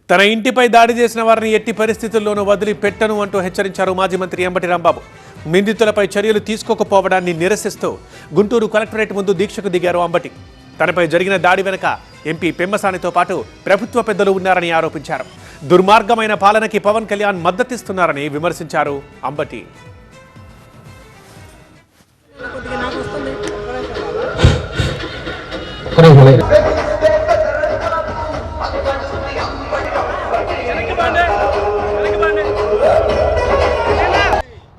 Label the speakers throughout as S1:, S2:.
S1: తన ఇంటిపై దాడి చేసిన వారిని ఎట్టి పరిస్థితుల్లోనూ వదిలిపెట్టను అంటూ హెచ్చరించారు మాజీ మంత్రి అంబటి రాంబాబు. నిందితులపై చర్యలు తీసుకోకపోవడాన్ని నిరసిస్తూ గుంటూరు కలెక్టరేట్ ముందు దీక్షకు దిగారు అంబటి. తనపై జరిగిన దాడి వెనుక ఎంపీ పెమ్మసానితో పాటు ప్రభుత్వ పెద్దలు ఉన్నారని ఆరోపించారు. దుర్మార్గమైన పాలనకి పవన్ కళ్యాణ్ మద్దతిస్తున్నారని విమర్శించారు అంబటి.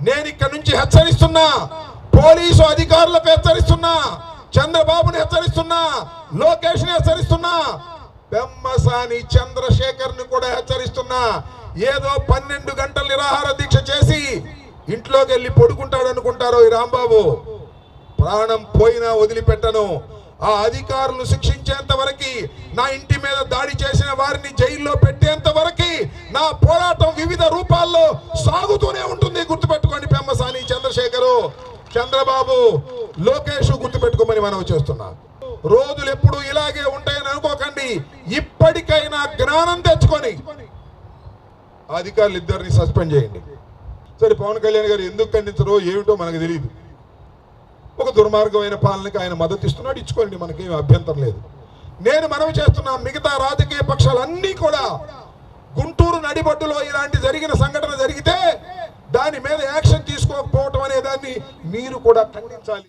S2: నేను ఇక్కడ నుంచి హెచ్చరిస్తున్నా, పోలీసు అధికారులకు హెచ్చరిస్తున్నా, చంద్రబాబుని హెచ్చరిస్తున్నా, లోకేష్ ని హెచ్చరిస్తున్నా, పెమ్మసాని చంద్రశేఖర్ ని కూడా హెచ్చరిస్తున్నా. ఏదో 12 గంటలు నిరాహార దీక్ష చేసి ఇంట్లోకి వెళ్ళి పడుకుంటాడు అనుకుంటారో ఈ రాంబాబు. ప్రాణం పోయినా వదిలిపెట్టను. ఆ అధికారులు శిక్షించేంత వరకు, నా ఇంటి మీద దాడి చేసిన వారిని జైల్లో పెట్టేంత వరకు నా పోరాటం వివిధ రూపాల్లో సాగుతూనే ఉంటుంది. గుర్తుపెట్టుకోండి, పెమ్మసాని, చంద్రశేఖరు, చంద్రబాబు, లోకేష్ గుర్తుపెట్టుకోమని మనం చేస్తున్నా. రోజులు ఎప్పుడు ఇలాగే ఉంటాయని అనుకోకండి. ఇప్పటికైనా జ్ఞానం తెచ్చుకొని అధికారులు ఇద్దరిని సస్పెండ్ చేయండి. సరే, పవన్ కళ్యాణ్ గారు ఎందుకు ఖండించరో ఏమిటో మనకు తెలియదు. ఒక దుర్మార్గమైన పాలనకి ఆయన మద్దతు ఇస్తున్నాడు, ఇచ్చుకోండి, మనకేం అభ్యంతరం లేదు. నేను మనవి చేస్తున్నా, మిగతా రాజకీయ పక్షాలన్నీ కూడా గుంటూరు నడిబొడ్డులో ఇలాంటి జరిగిన సంఘటన జరిగితే దాని మీద యాక్షన్ తీసుకోకపోవటం అనే దాన్ని మీరు కూడా ఖండించాలి.